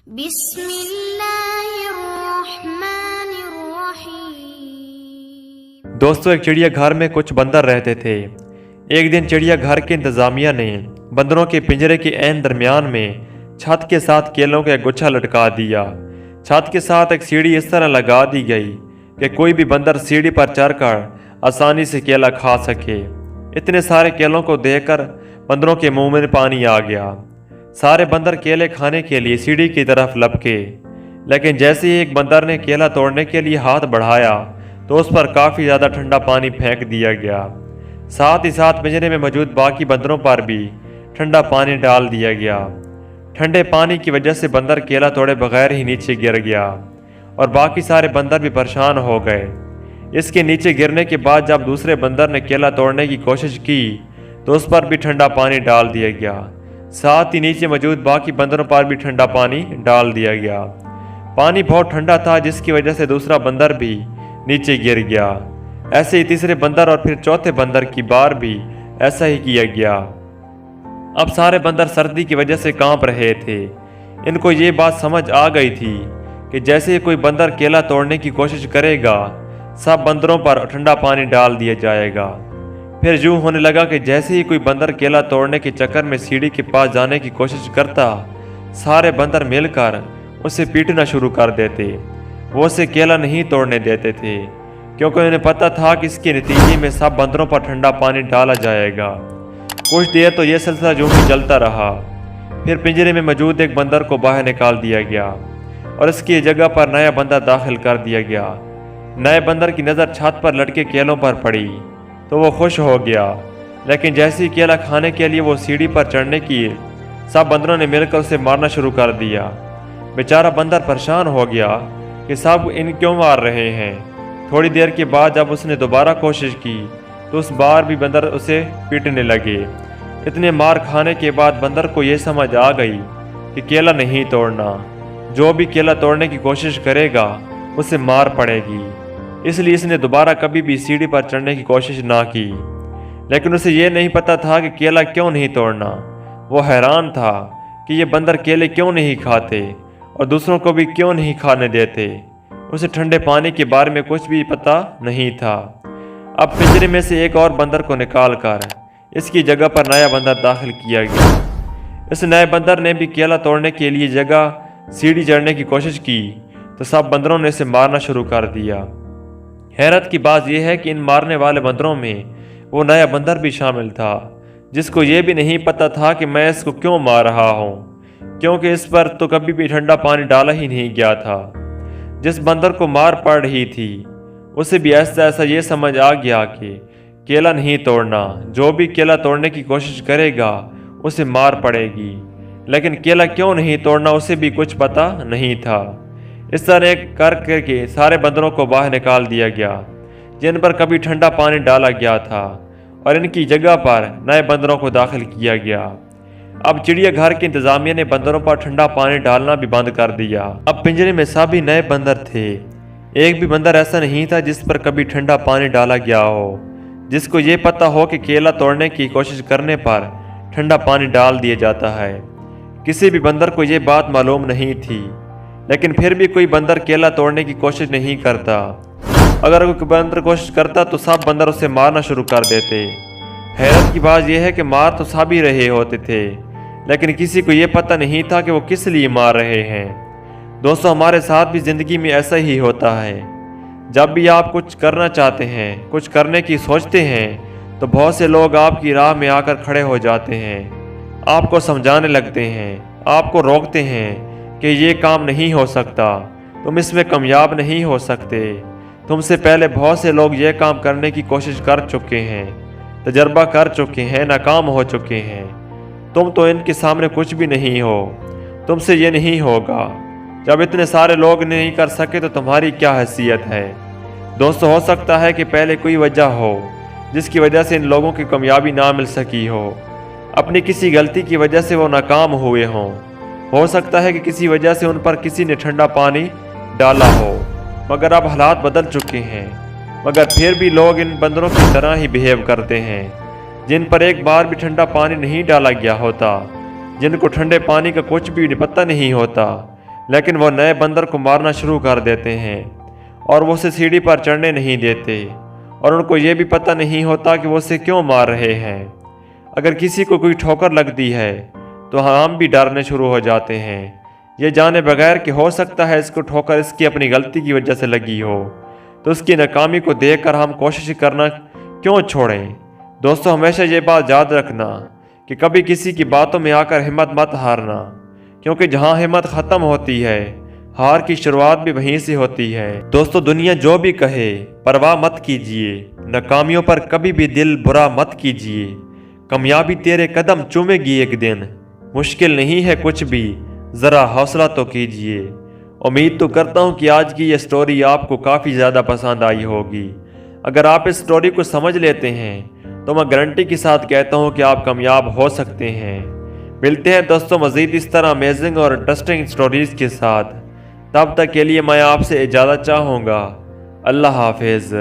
بسم اللہ الرحمن الرحیم۔ دوستو، ایک چڑیا گھر میں کچھ بندر رہتے تھے۔ ایک دن چڑیا گھر کی انتظامیہ نے بندروں کے پنجرے کے عین درمیان میں چھت کے ساتھ کیلوں کا ایک گچھا لٹکا دیا۔ چھت کے ساتھ ایک سیڑھی اس طرح لگا دی گئی کہ کوئی بھی بندر سیڑھی پر چڑھ کر آسانی سے کیلا کھا سکے۔ اتنے سارے کیلوں کو دیکھ کر بندروں کے منہ میں پانی آ گیا۔ سارے بندر کیلے کھانے کے لیے سیڑھی کی طرف لپکے، لیکن جیسے ہی ایک بندر نے کیلا توڑنے کے لیے ہاتھ بڑھایا تو اس پر کافی زیادہ ٹھنڈا پانی پھینک دیا گیا۔ ساتھ ہی ساتھ پنجرے میں موجود باقی بندروں پر بھی ٹھنڈا پانی ڈال دیا گیا۔ ٹھنڈے پانی کی وجہ سے بندر کیلا توڑے بغیر ہی نیچے گر گیا اور باقی سارے بندر بھی پریشان ہو گئے۔ اس کے نیچے گرنے کے بعد جب دوسرے بندر نے کیلا توڑنے کی کوشش کی تو اس پر بھی ٹھنڈا پانی ڈال دیا گیا۔ ساتھ ہی نیچے موجود باقی بندروں پر بھی ٹھنڈا پانی ڈال دیا گیا۔ پانی بہت ٹھنڈا تھا جس کی وجہ سے دوسرا بندر بھی نیچے گر گیا۔ ایسے ہی تیسرے بندر اور پھر چوتھے بندر کی بار بھی ایسا ہی کیا گیا۔ اب سارے بندر سردی کی وجہ سے کانپ رہے تھے۔ ان کو یہ بات سمجھ آ گئی تھی کہ جیسے ہی کوئی بندر کیلا توڑنے کی کوشش کرے گا سب بندروں پر ٹھنڈا پانی ڈال دیا جائے گا۔ پھر یوں ہونے لگا کہ جیسے ہی کوئی بندر کیلا توڑنے کے چکر میں سیڑھی کے پاس جانے کی کوشش کرتا سارے بندر مل کر اسے پیٹنا شروع کر دیتے۔ وہ اسے کیلا نہیں توڑنے دیتے تھے کیونکہ انہیں پتہ تھا کہ اس کے نتیجے میں سب بندروں پر ٹھنڈا پانی ڈالا جائے گا۔ کچھ دیر تو یہ سلسلہ یوں ہی چلتا رہا۔ پھر پنجرے میں موجود ایک بندر کو باہر نکال دیا گیا اور اس کی جگہ پر نیا بندر داخل کر دیا گیا۔ نئے بندر کی نظر چھت پر لٹکے کیلوں پر پڑی تو وہ خوش ہو گیا، لیکن جیسے ہی کیلا کھانے کے لیے وہ سیڑھی پر چڑھنے کی سب بندروں نے مل کر اسے مارنا شروع کر دیا۔ بیچارہ بندر پریشان ہو گیا کہ سب ان کیوں مار رہے ہیں۔ تھوڑی دیر کے بعد جب اس نے دوبارہ کوشش کی تو اس بار بھی بندر اسے پیٹنے لگے۔ اتنے مار کھانے کے بعد بندر کو یہ سمجھ آ گئی کہ کیلا نہیں توڑنا، جو بھی کیلا توڑنے کی کوشش کرے گا اسے مار پڑے گی۔ اس لیے اس نے دوبارہ کبھی بھی سیڑھی پر چڑھنے کی کوشش نہ کی، لیکن اسے یہ نہیں پتا تھا کہ کیلا کیوں نہیں توڑنا۔ وہ حیران تھا کہ یہ بندر کیلے کیوں نہیں کھاتے اور دوسروں کو بھی کیوں نہیں کھانے دیتے۔ اسے ٹھنڈے پانی کے بارے میں کچھ بھی پتہ نہیں تھا۔ اب پنجرے میں سے ایک اور بندر کو نکال کر اس کی جگہ پر نیا بندر داخل کیا گیا۔ اس نئے بندر نے بھی کیلا توڑنے کے لیے جگہ سیڑھی چڑھنے کی کوشش کی تو سب بندروں نے اسے مارنا شروع کر دیا۔ حیرت کی بات یہ ہے کہ ان مارنے والے بندروں میں وہ نیا بندر بھی شامل تھا جس کو یہ بھی نہیں پتا تھا کہ میں اس کو کیوں مار رہا ہوں، کیونکہ اس پر تو کبھی بھی ٹھنڈا پانی ڈالا ہی نہیں گیا تھا۔ جس بندر کو مار پڑ رہی تھی اسے بھی ایسا یہ سمجھ آ گیا کہ کیلا نہیں توڑنا، جو بھی کیلا توڑنے کی کوشش کرے گا اسے مار پڑے گی، لیکن کیلا کیوں نہیں توڑنا اسے بھی کچھ پتا نہیں تھا۔ اس طرح کر کے سارے بندروں کو باہر نکال دیا گیا جن پر کبھی ٹھنڈا پانی ڈالا گیا تھا اور ان کی جگہ پر نئے بندروں کو داخل کیا گیا۔ اب چڑیا گھر کی انتظامیہ نے بندروں پر ٹھنڈا پانی ڈالنا بھی بند کر دیا۔ اب پنجرے میں سبھی نئے بندر تھے، ایک بھی بندر ایسا نہیں تھا جس پر کبھی ٹھنڈا پانی ڈالا گیا ہو، جس کو یہ پتہ ہو کہ کیلا توڑنے کی کوشش کرنے پر ٹھنڈا پانی ڈال دیا جاتا ہے۔ کسی بھی بندر کو یہ بات معلوم نہیں تھی، لیکن پھر بھی کوئی بندر کیلا توڑنے کی کوشش نہیں کرتا۔ اگر کوئی بندر کوشش کرتا تو سب بندر اسے مارنا شروع کر دیتے۔ حیرت کی بات یہ ہے کہ مار تو سب ہی رہے ہوتے تھے، لیکن کسی کو یہ پتہ نہیں تھا کہ وہ کس لیے مار رہے ہیں۔ دوستو، ہمارے ساتھ بھی زندگی میں ایسا ہی ہوتا ہے۔ جب بھی آپ کچھ کرنا چاہتے ہیں، کچھ کرنے کی سوچتے ہیں تو بہت سے لوگ آپ کی راہ میں آ کر کھڑے ہو جاتے ہیں، آپ کو سمجھانے لگتے ہیں، آپ کو روکتے ہیں کہ یہ کام نہیں ہو سکتا، تم اس میں کامیاب نہیں ہو سکتے، تم سے پہلے بہت سے لوگ یہ کام کرنے کی کوشش کر چکے ہیں، تجربہ کر چکے ہیں، ناکام ہو چکے ہیں، تم تو ان کے سامنے کچھ بھی نہیں ہو، تم سے یہ نہیں ہوگا۔ جب اتنے سارے لوگ نہیں کر سکے تو تمہاری کیا حیثیت ہے؟ دوستو، ہو سکتا ہے کہ پہلے کوئی وجہ ہو جس کی وجہ سے ان لوگوں کی کامیابی نہ مل سکی ہو، اپنی کسی غلطی کی وجہ سے وہ ناکام ہوئے ہوں، ہو سکتا ہے کہ کسی وجہ سے ان پر کسی نے ٹھنڈا پانی ڈالا ہو، مگر اب حالات بدل چکے ہیں، مگر پھر بھی لوگ ان بندروں کی طرح ہی بیہیو کرتے ہیں جن پر ایک بار بھی ٹھنڈا پانی نہیں ڈالا گیا ہوتا، جن کو ٹھنڈے پانی کا کچھ بھی پتہ نہیں ہوتا، لیکن وہ نئے بندر کو مارنا شروع کر دیتے ہیں اور وہ اسے سیڑھی پر چڑھنے نہیں دیتے، اور ان کو یہ بھی پتہ نہیں ہوتا کہ وہ اسے کیوں مار رہے ہیں۔ اگر کسی کو کوئی ٹھوکر لگتی ہے تو ہم بھی ڈرنے شروع ہو جاتے ہیں، یہ جانے بغیر کہ ہو سکتا ہے اس کو ٹھوکر اس کی اپنی غلطی کی وجہ سے لگی ہو، تو اس کی ناکامی کو دیکھ کر ہم کوشش کرنا کیوں چھوڑیں۔ دوستو، ہمیشہ یہ بات یاد رکھنا کہ کبھی کسی کی باتوں میں آ کر ہمت مت ہارنا، کیونکہ جہاں ہمت ختم ہوتی ہے ہار کی شروعات بھی وہیں سے ہوتی ہے۔ دوستو، دنیا جو بھی کہے پرواہ مت کیجیے، ناکامیوں پر کبھی بھی دل برا مت کیجیے، کامیابی تیرے قدم چومے گی ایک دن، مشکل نہیں ہے کچھ بھی، ذرا حوصلہ تو کیجیے۔ امید تو کرتا ہوں کہ آج کی یہ سٹوری آپ کو کافی زیادہ پسند آئی ہوگی۔ اگر آپ اس سٹوری کو سمجھ لیتے ہیں تو میں گارنٹی کے ساتھ کہتا ہوں کہ آپ کامیاب ہو سکتے ہیں۔ ملتے ہیں دوستوں مزید اس طرح امیزنگ اور انٹرسٹنگ سٹوریز کے ساتھ، تب تک کے لیے میں آپ سے اجازت چاہوں گا۔ اللہ حافظ۔